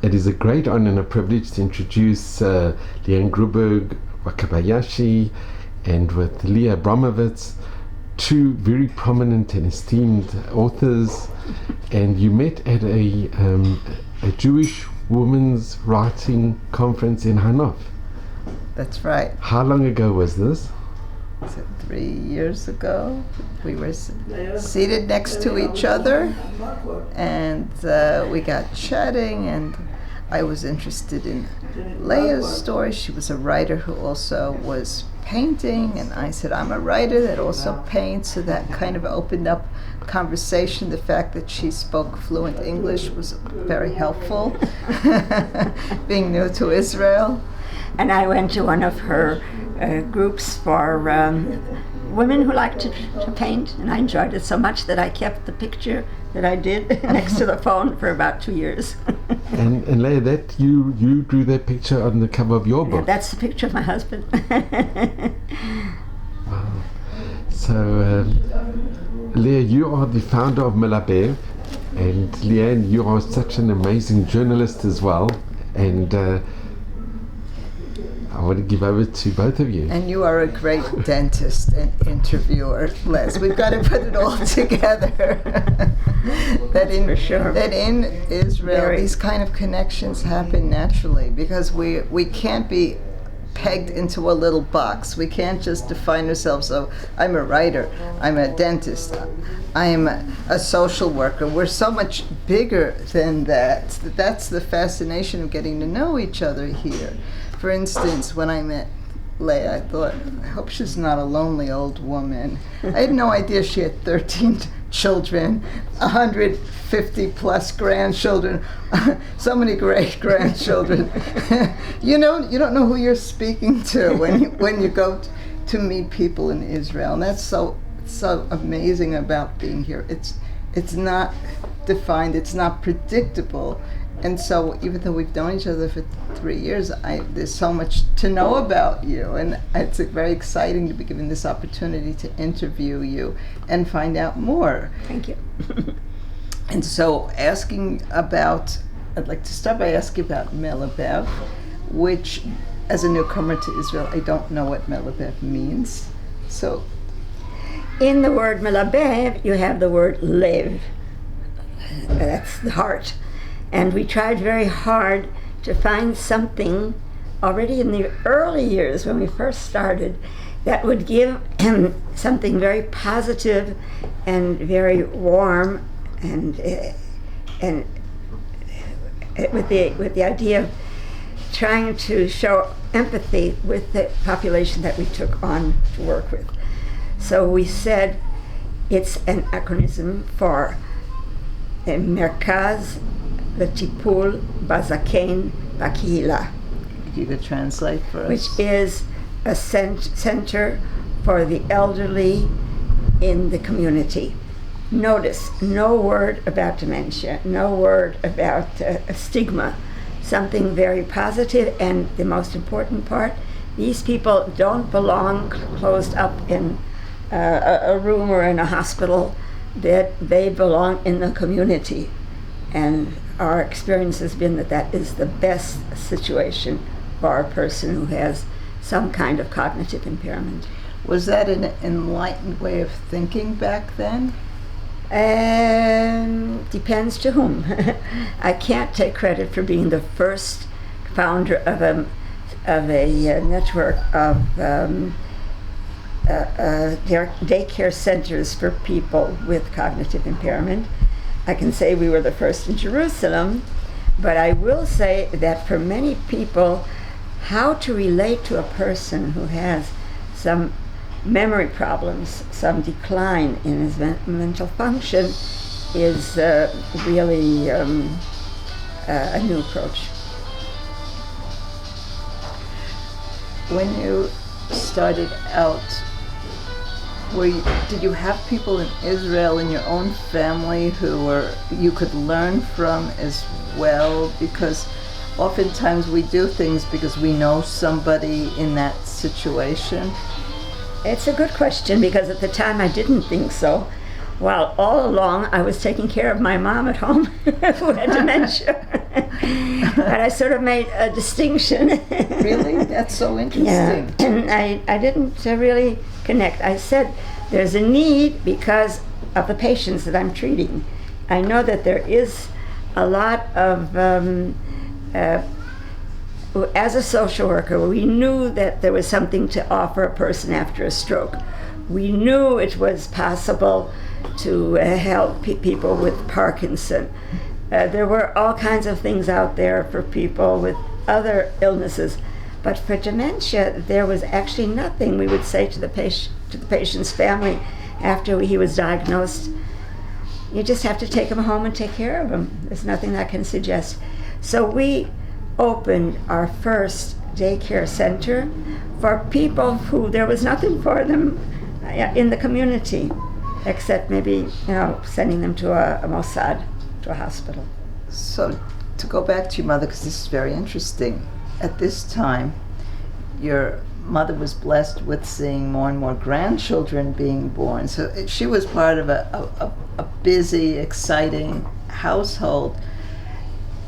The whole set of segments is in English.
it is a great honor and a privilege to introduce Liane Grunberg Wakabayashi and with Leah Abromowitz, two very prominent and esteemed authors. And you met at a Jewish women's writing conference in Hanover. That's right. How long ago was this? Was it 3 years ago? We were seated next to each other, and we got chatting, and I was interested in Leah's story. She was a writer who also was painting, and I said, I'm a writer that also paints, so that kind of opened up conversation. The fact that she spoke fluent English was very helpful, being new to Israel. And I went to one of her groups for women who like to paint, and I enjoyed it so much that I kept the picture that I did next to the phone for about 2 years. And Leah, that you drew that picture on the cover of your book. Yeah, that's the picture of my husband. Wow. So, Leah, you are the founder of Melabev, and Liane, you are such an amazing journalist as well, and I want to give over to both of you. And you are a great dentist and interviewer, Les. We've got to put it all together. that in Israel, these kind of connections happen naturally, because we can't be pegged into a little box. We can't just define ourselves, oh, I'm a writer, I'm a dentist, I'm a social worker. We're so much bigger than that. That's the fascination of getting to know each other here. For instance, when I met Leah, I thought, I hope she's not a lonely old woman. I had no idea she had 13 children, 150 plus grandchildren, so many great grandchildren. You don't know who you're speaking to when you go to meet people in Israel, and that's so amazing about being here. It's not defined, it's not predictable. And so even though we've known each other for 3 years, there's so much to know about you, and it's very exciting to be given this opportunity to interview you and find out more. Thank you. And so I'd like to start by asking about Melabev, which, as a newcomer to Israel, I don't know what Melabev means. So, in the word Melabev, you have the word lev. That's the heart. And we tried very hard to find something already in the early years when we first started that would give him something very positive and very warm, and with the idea of trying to show empathy with the population that we took on to work with. So we said it's an acronym for Merkaz V'Tipul Bazaken Bakihila, you could translate for us. Which is a center for the elderly in the community. Notice, no word about dementia, no word about a stigma, something very positive, and the most important part, these people don't belong closed up in a room or in a hospital, that they belong in the community. And our experience has been that is the best situation for a person who has some kind of cognitive impairment. Was that an enlightened way of thinking back then? Depends to whom. I can't take credit for being the first founder of a network of daycare centers for people with cognitive impairment. I can say we were the first in Jerusalem, but I will say that for many people, how to relate to a person who has some memory problems, some decline in his mental function, is really a new approach. When you started out, did you have people in Israel in your own family who you could learn from as well? Because oftentimes we do things because we know somebody in that situation. It's a good question, because at the time I didn't think so. While all along I was taking care of my mom at home who had dementia. But I sort of made a distinction. Really? That's so interesting. Yeah. And I didn't really connect. I said there's a need because of the patients that I'm treating. I know that there is a lot of, as a social worker, we knew that there was something to offer a person after a stroke. We knew it was possible to help people with Parkinson. There were all kinds of things out there for people with other illnesses. But for dementia, there was actually nothing. We would say to the patient's family after he was diagnosed, you just have to take him home and take care of him. There's nothing I can suggest. So we opened our first daycare center for people who there was nothing for them in the community, except maybe sending them to a Mossad, to a hospital. So to go back to your mother, because this is very interesting. At this time, your mother was blessed with seeing more and more grandchildren being born. So she was part of a busy, exciting household.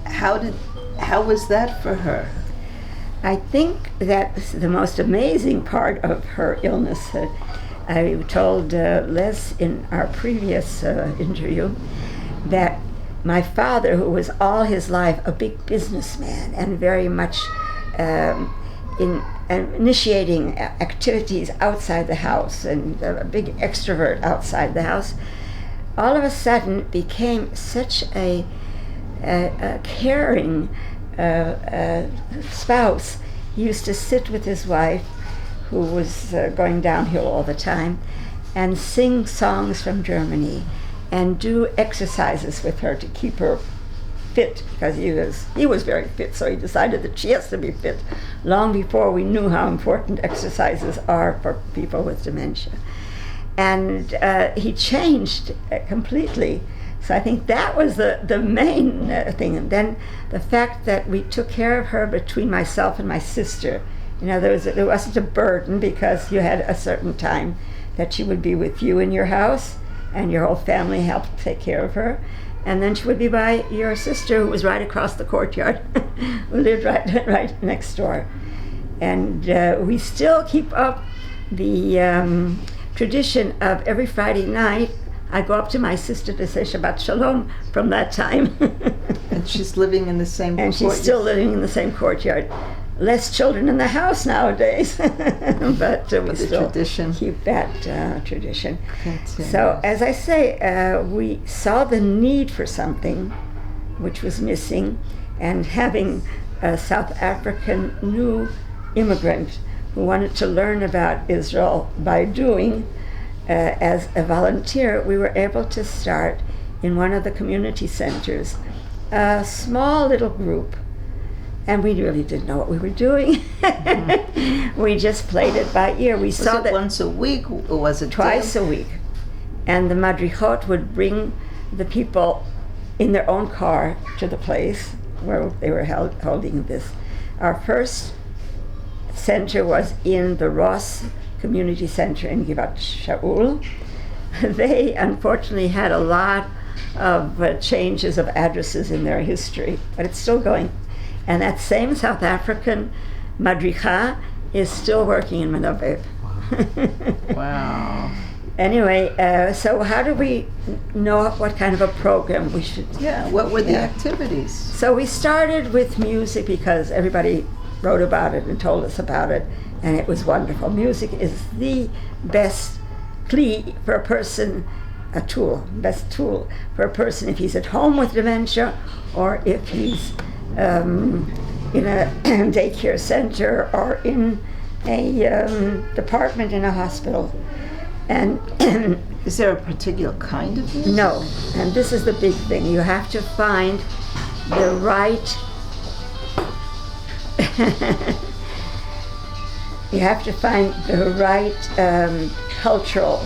How was that for her? I think that the most amazing part of her illness, I told Les in our previous interview, that my father, who was all his life a big businessman and very much initiating activities outside the house and a big extrovert outside the house, all of a sudden became such a caring spouse. He used to sit with his wife, who was going downhill all the time, and sing songs from Germany and do exercises with her to keep her fit, because he was very fit, so he decided that she has to be fit long before we knew how important exercises are for people with dementia. And he changed completely. So I think that was the main thing. And then the fact that we took care of her between myself and my sister. There wasn't a burden, because you had a certain time that she would be with you in your house, and your whole family helped take care of her. And then she would be by your sister, who was right across the courtyard, who lived right next door. And we still keep up the tradition of every Friday night, I go up to my sister to say Shabbat Shalom from that time. And she's living in the same courtyard. And she's still living in the same courtyard. Less children in the house nowadays, but we still keep that tradition. So, as I say, we saw the need for something which was missing, and having a South African new immigrant who wanted to learn about Israel by doing, as a volunteer, we were able to start in one of the community centers a small little group. And we really didn't know what we were doing. Mm-hmm. We just played it by ear. We saw that once a week, or was it twice a week? And the madrichot would bring the people in their own car to the place where they were holding this. Our first center was in the Ross Community Center in Givat Shaul. They unfortunately had a lot of changes of addresses in their history, but it's still going. And that same South African madricha is still working in Melabev. Wow. Anyway, so how do we know what kind of a program we should... Yeah, what were the activities? So we started with music, because everybody wrote about it and told us about it, and it was wonderful. Music is the best kli for a person, best tool for a person if he's at home with dementia, or if he's in a daycare center, or in a department in a hospital. And is there a particular kind of music? No, and this is the big thing. You have to find the right cultural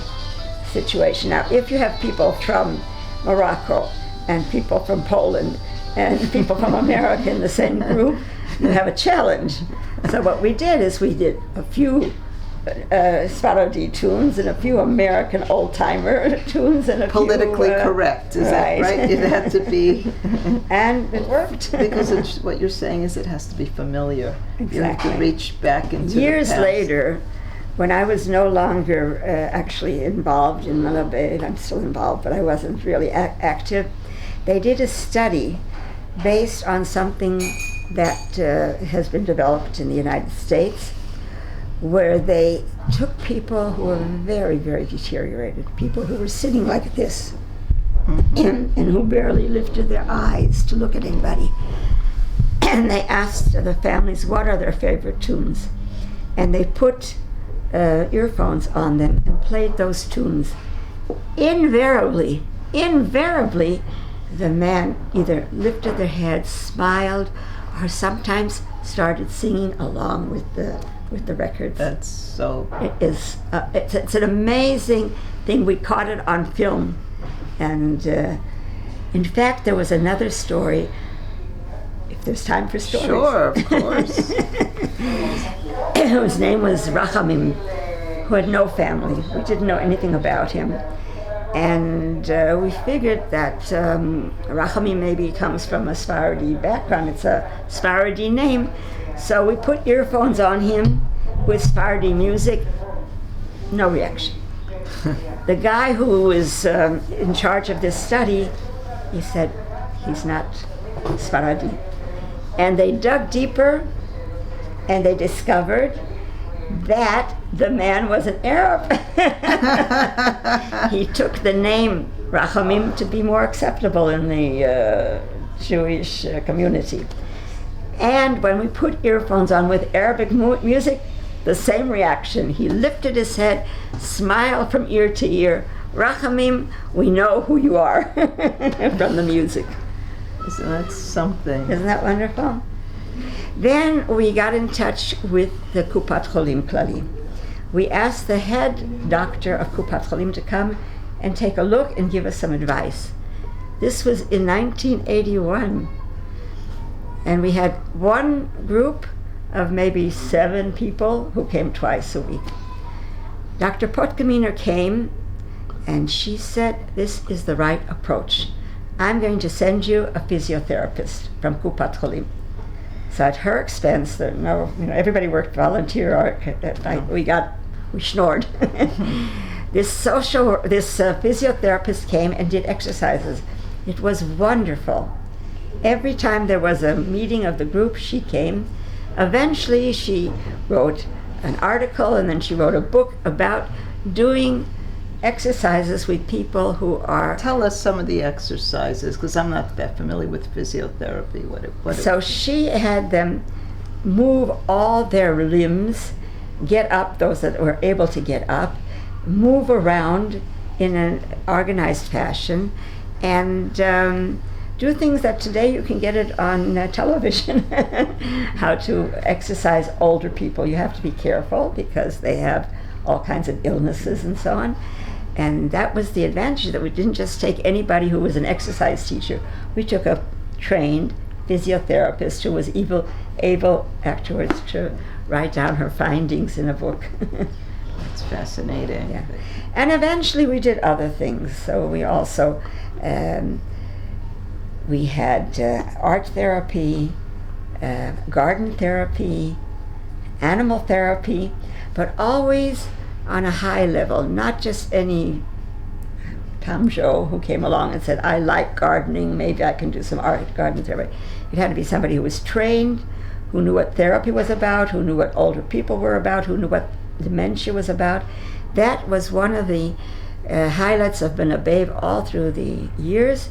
situation. Now, if you have people from Morocco and people from Poland and people from America in the same group, you have a challenge. So what we did is we did a few Sephardi tunes and a few American old-timer tunes and a politically few... correct, is that right? It had to be... And it worked. Because what you're saying is it has to be familiar. Exactly. You have to reach back into Years the past. later, when I was no longer actually involved in Melabev, I'm still involved, but I wasn't really active, they did a study based on something that has been developed in the United States, where they took people who were very, very deteriorated, people who were sitting like this, and who barely lifted their eyes to look at anybody. And they asked the families what are their favorite tunes. And they put earphones on them and played those tunes. Invariably, the man either lifted their head, smiled, or sometimes started singing along with the records. That's so... It's an amazing thing. We caught it on film. And in fact, there was another story, if there's time for stories. Sure, of course. His name was Rachamim, who had no family. We didn't know anything about him. And we figured that Rachamim maybe comes from a Sephardi background. It's a Sephardi name. So we put earphones on him with Sephardi music. No reaction. The guy who was in charge of this study, he said, he's not Sephardi. And they dug deeper, and they discovered that the man was an Arab. He took the name Rachamim to be more acceptable in the Jewish community. And when we put earphones on with Arabic music, the same reaction. He lifted his head, smiled from ear to ear. Rachamim, we know who you are from the music. So that's something. Isn't that wonderful? Then we got in touch with the Kupat Cholim Klali. We asked the head doctor of Kupat Cholim to come and take a look and give us some advice. This was in 1981. And we had one group of maybe 7 people who came twice a week. Dr. Potkaminer came, and she said, this is the right approach. I'm going to send you a physiotherapist from Kupat Cholim. So at her expense, everybody worked volunteer. We snored. This physiotherapist came and did exercises. It was wonderful. Every time there was a meeting of the group, she came. Eventually, she wrote an article, and then she wrote a book about doing exercises with people who are... Tell us some of the exercises, because I'm not that familiar with physiotherapy. So she had them move all their limbs, get up, those that were able to get up, move around in an organized fashion, and do things that today you can get it on television. How to exercise older people. You have to be careful because they have all kinds of illnesses and so on. And that was the advantage, that we didn't just take anybody who was an exercise teacher. We took a trained physiotherapist who was able afterwards to write down her findings in a book. That's fascinating. Yeah. And eventually we did other things. So we also we had art therapy, garden therapy, animal therapy, but always on a high level, not just any Tom Joe who came along and said, I like gardening, maybe I can do some garden therapy. It had to be somebody who was trained, who knew what therapy was about, who knew what older people were about, who knew what dementia was about. That was one of the highlights of Melabev all through the years,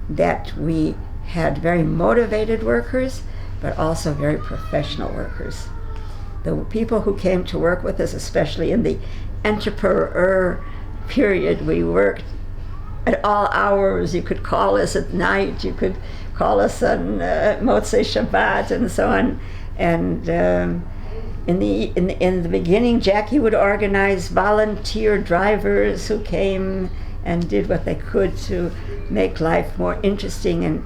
that we had very motivated workers, but also very professional workers. The people who came to work with us, especially in the entrepreneur period, we worked at all hours. You could call us at night, you could call us on Motzei Shabbat and so on. And in the beginning, Jackie would organize volunteer drivers who came and did what they could to make life more interesting. And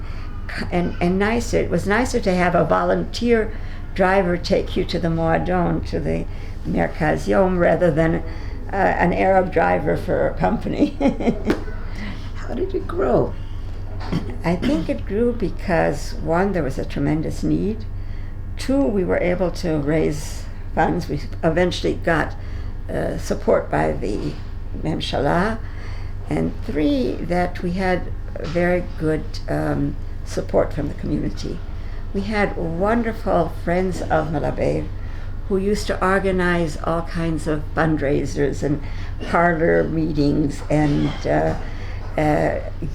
and nicer. It was nicer to have a volunteer driver take you to the Moadon, to the Merkaz Yom, rather than an Arab driver for a company. How did it grow? I think it grew because, one, there was a tremendous need. Two, we were able to raise funds. We eventually got support by the Memshalah. And three, that we had very good support from the community. We had wonderful friends of Melabev who used to organize all kinds of fundraisers and parlor meetings and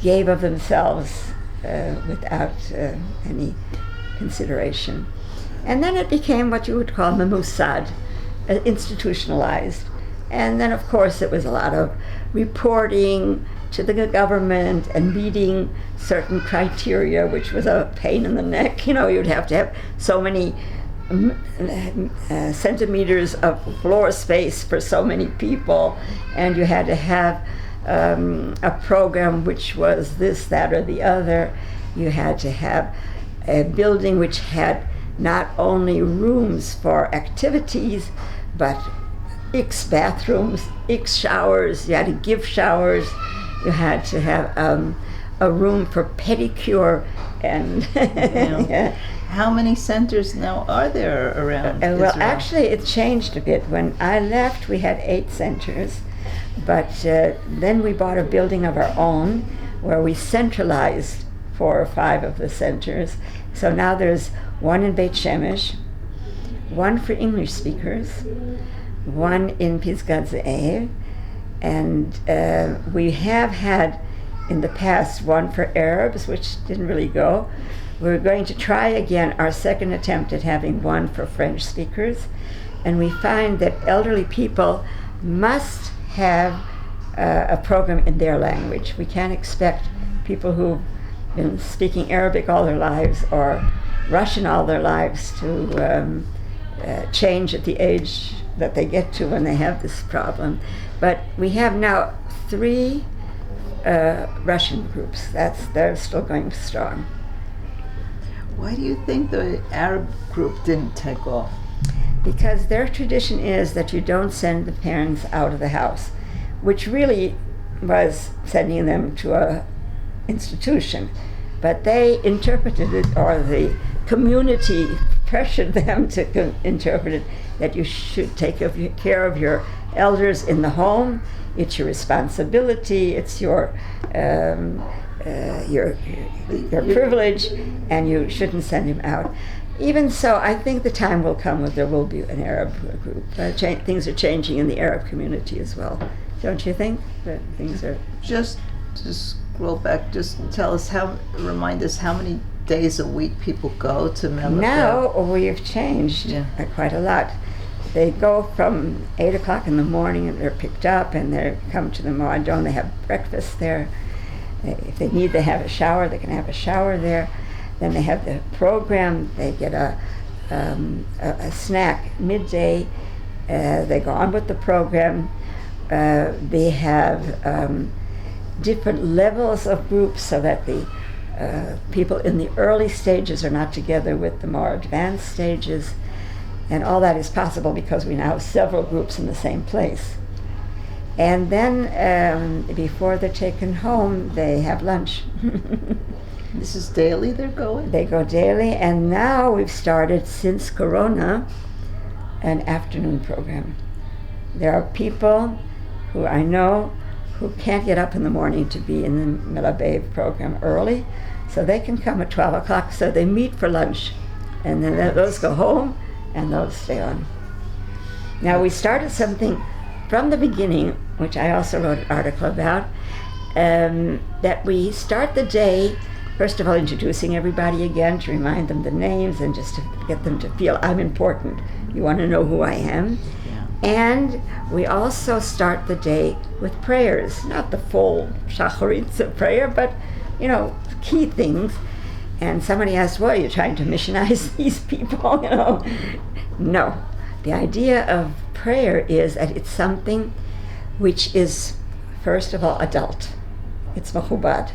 gave of themselves without any consideration. And then it became what you would call mamusad, institutionalized. And then, of course, it was a lot of reporting to the government and meeting certain criteria, which was a pain in the neck. You know, you'd have to have so many centimeters of floor space for so many people, and you had to have a program which was this, that, or the other. You had to have a building which had not only rooms for activities, but X bathrooms, X showers. You had to give showers. You had to have a room for pedicure and yeah. How many centers now are there around well, Israel? actually, it changed a bit. When I left, we had 8 centers, but then we bought a building of our own where we centralized 4 or 5 of the centers. So now there's one in Beit Shemesh, one for English speakers, one in Pisgah Ze'ev, and we have had in the past one for Arabs, which didn't really go. We're going to try again our second attempt at having one for French speakers, and we find that elderly people must have a program in their language. We can't expect people who've been speaking Arabic all their lives or Russian all their lives to change at the age that they get to when they have this problem. But we have now 3 Russian groups. They're still going strong. Why do you think the Arab group didn't take off? Because their tradition is that you don't send the parents out of the house, which really was sending them to a institution. But they interpreted it, or the community pressured them to interpret it, that you should take care of your elders in the home. It's your responsibility. It's your privilege, and you shouldn't send him out. Even so, I think the time will come when there will be an Arab group. Things are changing in the Arab community as well. Don't you think that things are? Just to scroll back, just remind us how many days a week people go to Melabev. Now we have changed quite a lot. They go from 8 o'clock in the morning, and they're picked up, and they come to the Moadon. They have breakfast there. If they need to have a shower, they can have a shower there. Then they have the program. They get a snack midday. They go on with the program. They have different levels of groups so that the people in the early stages are not together with the more advanced stages. And all that is possible because we now have several groups in the same place. And then before they're taken home, they have lunch. This is daily they're going? They go daily, and now we've started, since Corona, an afternoon program. There are people who I know who can't get up in the morning to be in the Melabev program early, so they can come at 12 o'clock, so they meet for lunch. And then those go home, and those stay on. Now, we started something from the beginning, which I also wrote an article about, that we start the day, first of all, introducing everybody again to remind them the names and just to get them to feel I'm important. You want to know who I am. Yeah. And we also start the day with prayers, not the full shacharit prayer, but, key things. And somebody asked, well, you're trying to missionize these people, No. The idea of prayer is that it's something which is, first of all, adult. It's mechubad.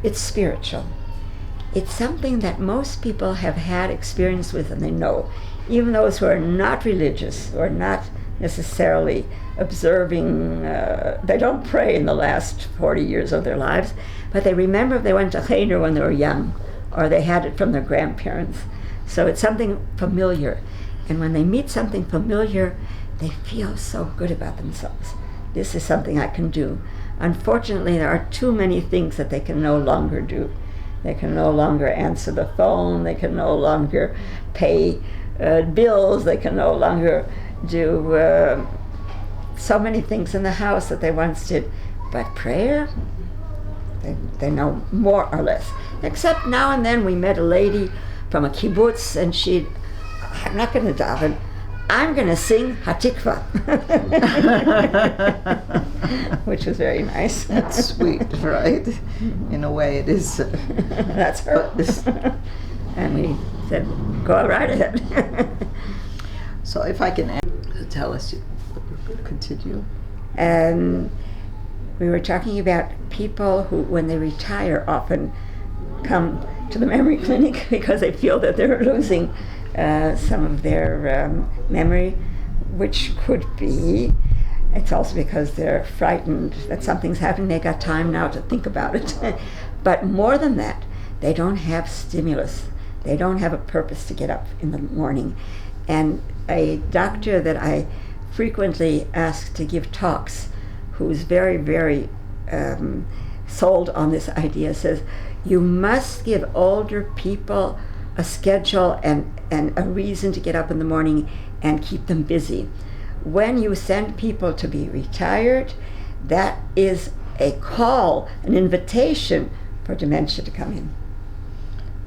It's spiritual. it's something that most people have had experience with and they know. Even those who are not religious, who are not necessarily observing, they don't pray in the last 40 years of their lives, but they remember if they went to Cheder when they were young, or they had it from their grandparents. So it's something familiar. And when they meet something familiar, they feel so good about themselves. This is something I can do. Unfortunately, there are too many things that they can no longer do. They can no longer answer the phone, they can no longer pay bills, they can no longer do so many things in the house that they once did. But prayer, they know more or less. Except now and then we met a lady from a kibbutz, and she'd, I'm not going to daven, I'm going to sing Hatikva, which was very nice. That's sweet, right? In a way, it is. That's her. And we said, go right ahead. So if I can tell us, continue. And we were talking about people who, when they retire, often come to the memory clinic because they feel that they're losing some of their memory, which could be, it's also because they're frightened that something's happening, they got time now to think about it. But more than that, they don't have stimulus. They don't have a purpose to get up in the morning. And a doctor that I frequently ask to give talks, who's very, very sold on this idea, says, you must give older people a schedule and a reason to get up in the morning and keep them busy. When you send people to be retired, that is a call, an invitation for dementia to come in.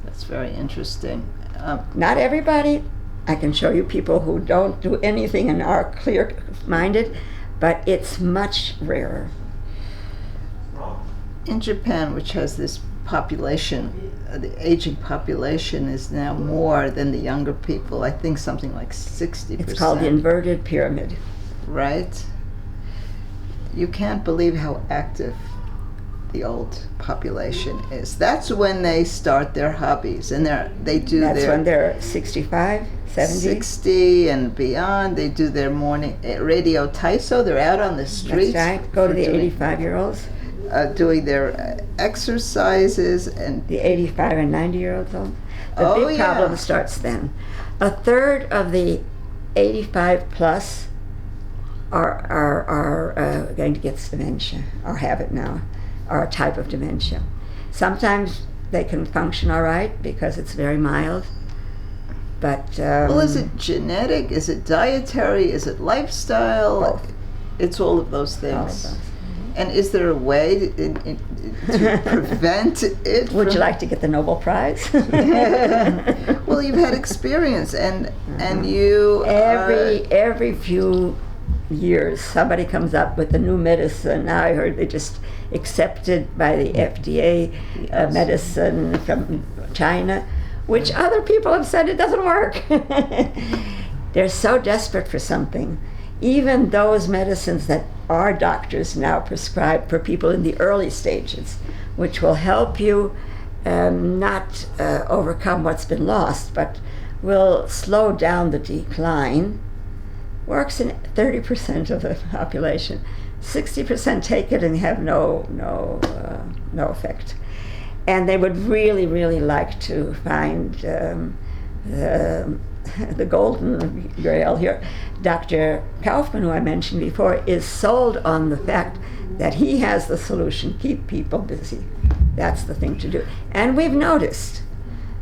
That's very interesting. Not everybody. I can show you people who don't do anything and are clear-minded, but it's much rarer. In Japan, which has this population, the aging population is now more than the younger people. I think something like 60%. It's called the inverted pyramid. Right? You can't believe how active the old population is. That's when they start their hobbies, and That's when they're 65, 70? 60 and beyond. They do their morning radio taiso. They're out on the streets. That's right. Go to the 85-year-olds. Doing their exercises and the 85 and 90-year-olds. The big problem starts then. A third of the 85 plus are going to get dementia, or have it now, or a type of dementia. Sometimes they can function all right because it's very mild, but well, is it genetic? Is it dietary? Is it lifestyle? Both. It's all of those things. All of those. And is there a way to prevent it? Would you like to get the Nobel Prize? Well, you've had experience, and you every few years somebody comes up with a new medicine. Now I heard they just accepted by the FDA medicine from China, which other people have said it doesn't work. They're so desperate for something. Even those medicines that our doctors now prescribe for people in the early stages, which will help you not overcome what's been lost, but will slow down the decline, works in 30% of the population. 60% take it and have no effect. And they would really, really like to find the golden grail here. Dr. Kaufman, who I mentioned before, is sold on the fact that he has the solution. Keep people busy. That's the thing to do. And we've noticed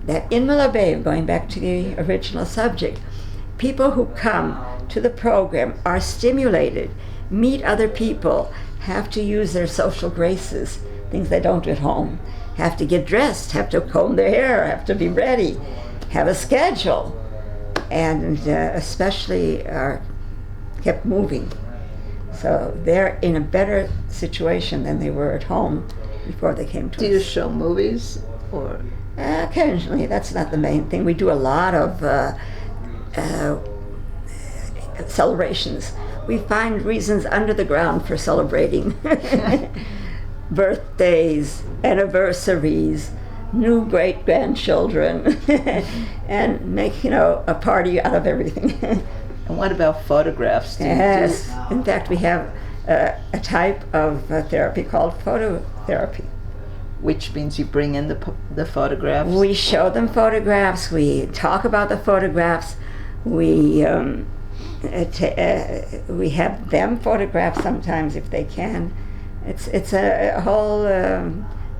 that in Melabev, going back to the original subject, people who come to the program are stimulated, meet other people, have to use their social graces, things they don't do at home, have to get dressed, have to comb their hair, have to be ready, have a schedule, and especially are kept moving. So they're in a better situation than they were at home before they came to us. Do you show movies? Or occasionally. That's not the main thing. We do a lot of celebrations. We find reasons under the ground for celebrating. Birthdays, anniversaries, new great-grandchildren and make, a party out of everything. And what about photographs? Yes. In fact, we have a type of therapy called phototherapy. Which means you bring in the photographs? We show them photographs. We talk about the photographs. We have them photograph sometimes if they can. It's a whole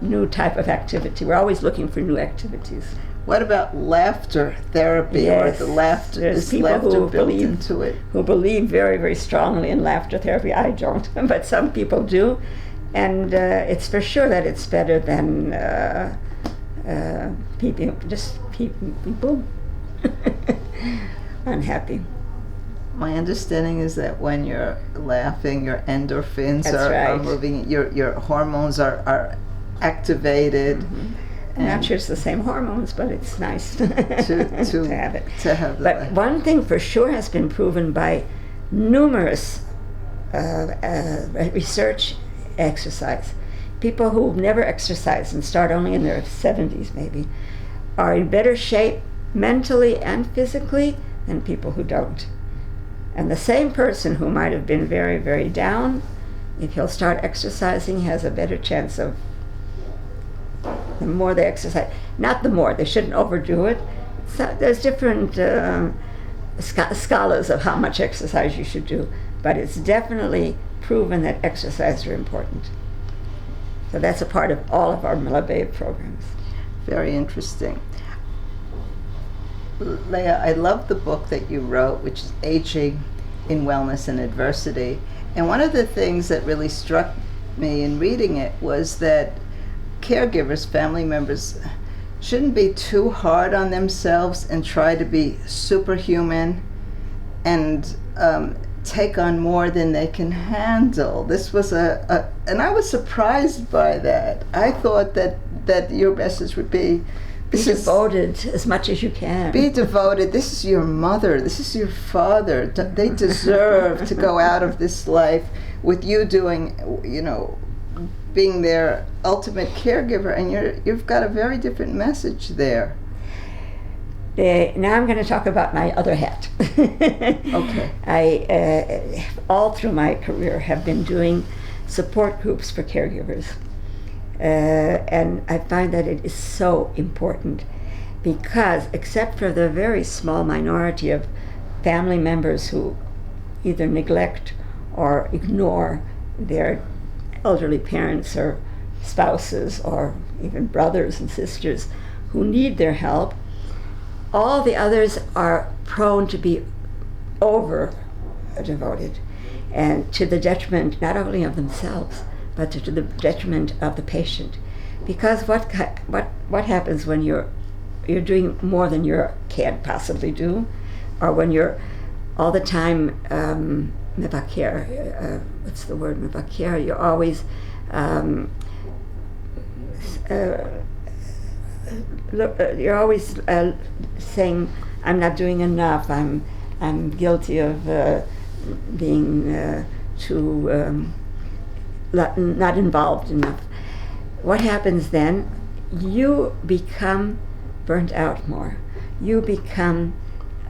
new type of activity. We're always looking for new activities. What about laughter therapy? Yes. Or the laughter? There's people laughter who built believe into it? Who believe very, very strongly in laughter therapy. I don't, but some people do, and it's for sure that it's better than keeping people unhappy. My understanding is that when you're laughing, your endorphins are moving. Your hormones are activated. Mm-hmm. I'm not sure it's the same hormones, but it's nice to have it. To have the but one thing for sure has been proven by numerous research exercise. People who've never exercised and start only in their 70s maybe are in better shape mentally and physically than people who don't. And the same person who might have been very, very down, if he'll start exercising, has a better chance of, the more they exercise, not the more, they shouldn't overdo it. So there's different scales of how much exercise you should do, but it's definitely proven that exercise are important. So that's a part of all of our Melabev programs. Very interesting. Leah, I love the book that you wrote, which is Aging in Wellness and Adversity. And one of the things that really struck me in reading it was that caregivers, family members, shouldn't be too hard on themselves and try to be superhuman and take on more than they can handle. This was and I was surprised by that. I thought that your message would be devoted as much as you can. Be devoted. This is your mother. This is your father. They deserve to go out of this life with you doing, being their ultimate caregiver, and you've got a very different message there. Now I'm going to talk about my other hat. Okay. I, all through my career, have been doing support groups for caregivers. And I find that it is so important because, except for the very small minority of family members who either neglect or ignore their elderly parents or spouses or even brothers and sisters who need their help, all the others are prone to be over devoted, and to the detriment not only of themselves but to the detriment of the patient. Because what happens when you're doing more than you can possibly do, or when you're all the time mevaker, what's the word, mevaker? You're always saying, I'm not doing enough, I'm guilty of being too not involved enough. What happens then? You become burnt out more. You become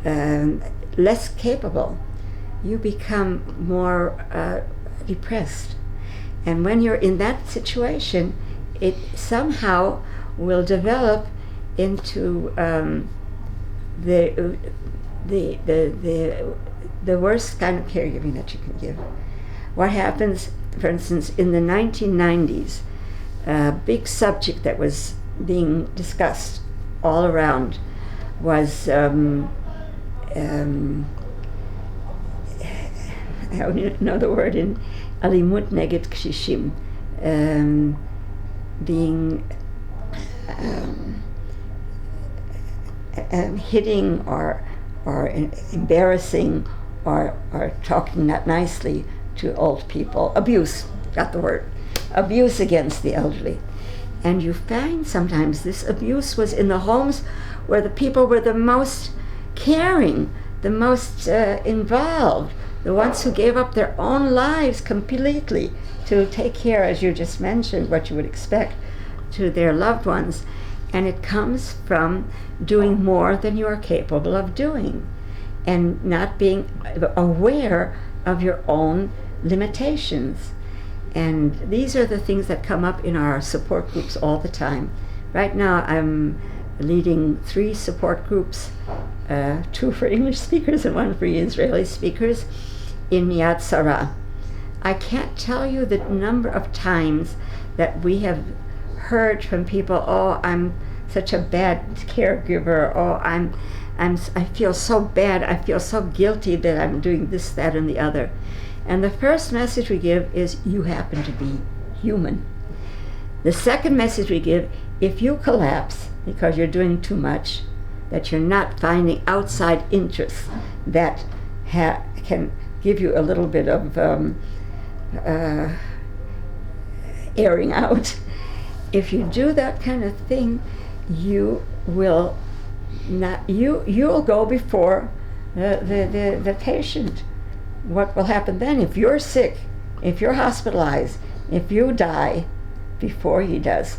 less capable. You become more depressed. And when you're in that situation, it somehow will develop into the worst kind of caregiving that you can give. What happens, for instance, in the 1990s, a big subject that was being discussed all around was I don't know the word in alimut neged kshishim, being hitting or embarrassing or talking not nicely to old people. Abuse, got the word. Abuse against the elderly. And you find sometimes this abuse was in the homes where the people were the most caring, the most involved, the ones who gave up their own lives completely to take care, as you just mentioned, what you would expect, to their loved ones. And it comes from doing more than you are capable of doing and not being aware of your own limitations. And these are the things that come up in our support groups all the time. Right now I'm leading 3 support groups, 2 for English speakers and 1 for Israeli speakers in Yad Sarah. I can't tell you the number of times that we have heard from people, oh, I'm such a bad caregiver, oh, I feel so bad, I feel so guilty that I'm doing this, that, and the other. And the first message we give is, you happen to be human. The second message we give, if you collapse because you're doing too much, that you're not finding outside interests that can give you a little bit of airing out. If you do that kind of thing, you will not. You'll go before the patient. What will happen then? If you're sick, if you're hospitalized, if you die before he does,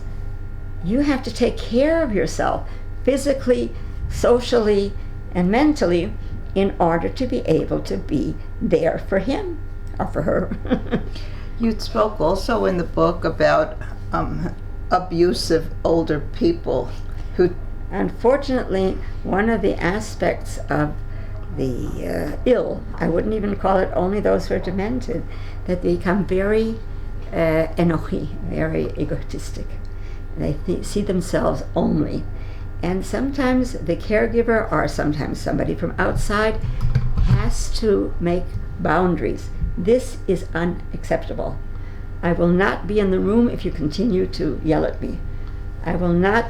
you have to take care of yourself physically, socially, and mentally in order to be able to be there for him or for her. You spoke also in the book about abusive older people who... Unfortunately, one of the aspects of the ill, I wouldn't even call it only those who are demented, that they become very enochi, very egotistic. They see themselves only. And sometimes the caregiver or sometimes somebody from outside has to make boundaries. This is unacceptable. I will not be in the room if you continue to yell at me. I will not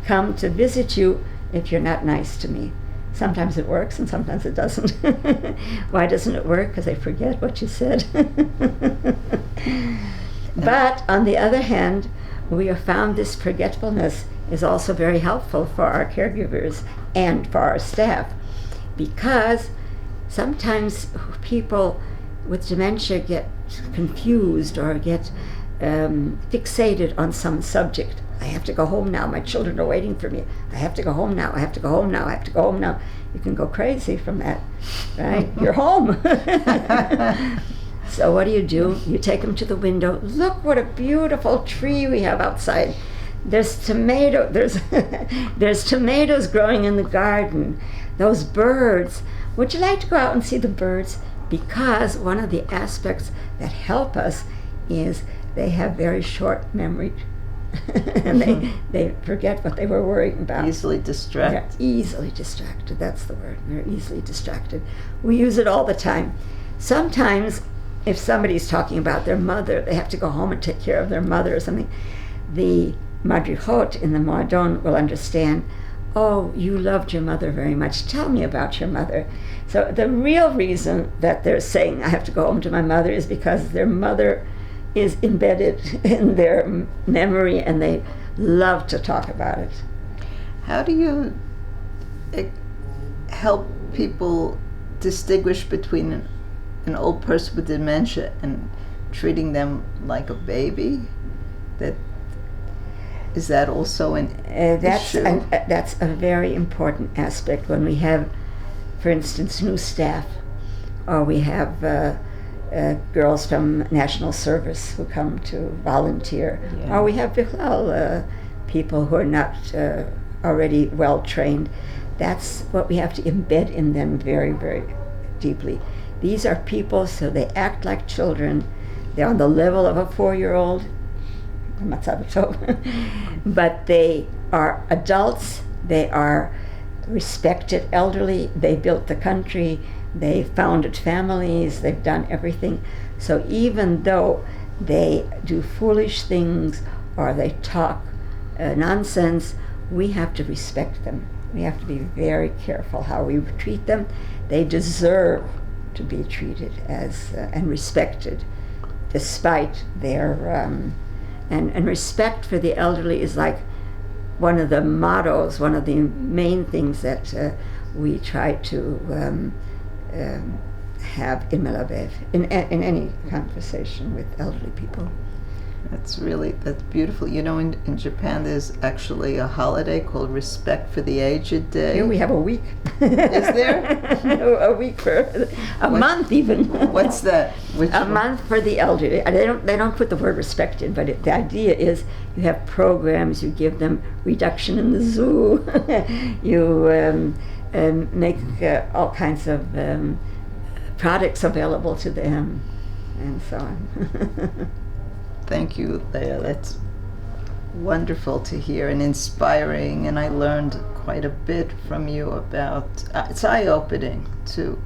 come to visit you if you're not nice to me. Sometimes it works and sometimes it doesn't. Why doesn't it work? Because I forget what you said. But on the other hand, we have found this forgetfulness is also very helpful for our caregivers and for our staff, because sometimes people with dementia get confused or get fixated on some subject. I have to go home now. My children are waiting for me. I have to go home now. I have to go home now. I have to go home now. You can go crazy from that, right? You're home. So what do? You take them to the window. Look what a beautiful tree we have outside. There's there's tomatoes growing in the garden. Those birds. Would you like to go out and see the birds? Because one of the aspects that help us is they have very short memory. And they forget what they were worrying about. Easily distracted. They're easily distracted, that's the word. They're easily distracted. We use it all the time. Sometimes, if somebody's talking about their mother, they have to go home and take care of their mother or something, the madrichot in the Moadon will understand, oh, you loved your mother very much. Tell me about your mother. So the real reason that they're saying, I have to go home to my mother, is because their mother is embedded in their memory and they love to talk about it. How do you help people distinguish between an old person with dementia and treating them like a baby? Is that also an issue? That's a very important aspect when we have, for instance, new staff, or we have girls from national service who come to volunteer, or we have people who are not already well trained. That's what we have to embed in them very, very deeply. These are people, so they act like children. They're on the level of a 4-year-old, but they are adults. They are respected elderly. They built the country. They founded families. They've done everything. So even though they do foolish things or they talk nonsense, we have to respect them. We have to be very careful how we treat them. They deserve to be treated as and respected, despite their and respect for the elderly is like one of the mottos, one of the main things that we try to have in Melabev, in any conversation with elderly people. That's beautiful. You know, in Japan there's actually a holiday called Respect for the Aged Day. Here we have a week. Is there? A week for a month even. What's that? A month for the elderly. They don't put the word respect in, but the idea is you have programs, you give them reduction in the zoo, you make all kinds of products available to them, and so on. Thank you, Leah. That's wonderful to hear and inspiring, and I learned quite a bit from you about it's eye-opening to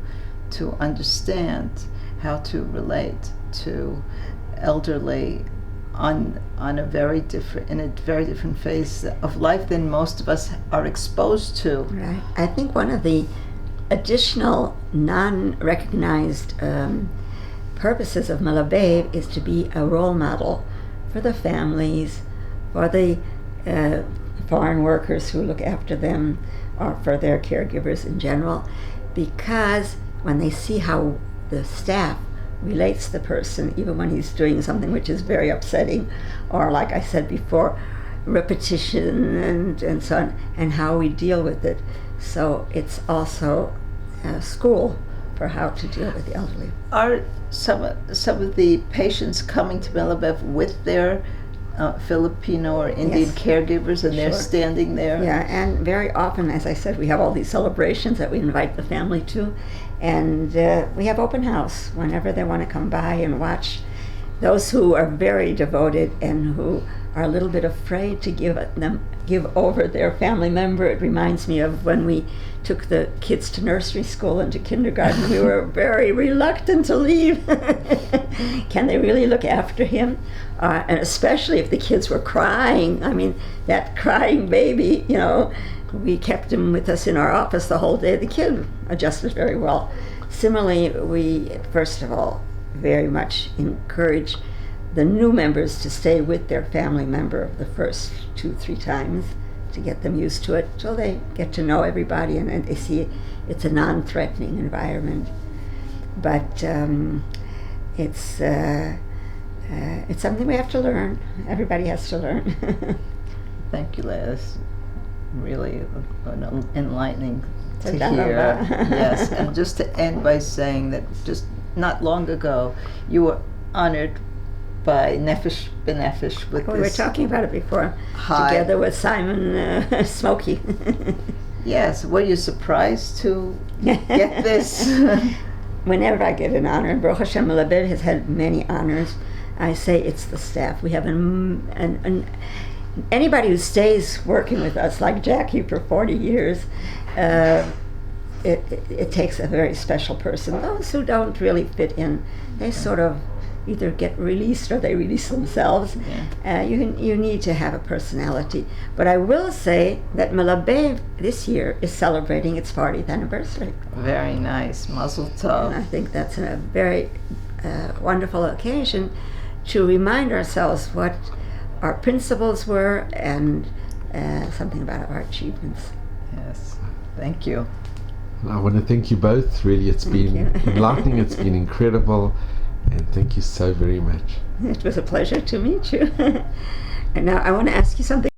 understand how to relate to elderly in a very different phase of life than most of us are exposed to. Right. I think one of the additional non-recognized purposes of Melabev is to be a role model for the families, for the foreign workers who look after them, or for their caregivers in general, because when they see how the staff relates to the person, even when he's doing something which is very upsetting, or like I said before, repetition and so on, and how we deal with it. So it's also a school for how to deal with the elderly. Are some of the patients coming to Melabev with their Filipino or Indian caregivers, and they're standing there? Yeah, and very often, as I said, we have all these celebrations that we invite the family to, and we have open house whenever they want to come by and watch. Those who are very devoted and who are a little bit afraid to give over their family member. It reminds me of when we took the kids to nursery school and to kindergarten. We were very reluctant to leave. Can they really look after him? And especially if the kids were crying. I mean, that crying baby, you know, we kept him with us in our office the whole day. The kid adjusted very well. Similarly, we, first of all, very much encourage the new members to stay with their family member the first 2-3 times to get them used to it, so they get to know everybody and they see it's a non-threatening environment. But it's something we have to learn. Everybody has to learn. Thank you, Leah. It's really enlightening to hear. Yes, and just to end by saying that just not long ago you were honored by Nefesh B'Nefesh with we were talking about it before, together with Simon Smokey. Yes, were you surprised to get this? Whenever I get an honor, and Baruch Hashem Melabev has had many honors, I say it's the staff. We have anybody who stays working with us, like Jackie for 40 years, it takes a very special person. Those who don't really fit in, they sort of either get released or they release themselves. Yeah. You need to have a personality. But I will say that Melabev this year is celebrating its 40th anniversary. Very nice. Mazel tov. And I think that's a very wonderful occasion to remind ourselves what our principles were and something about our achievements. Yes. Thank you. I want to thank you both. Really, it's been enlightening. It's been incredible. And thank you so very much. It was a pleasure to meet you. And now I want to ask you something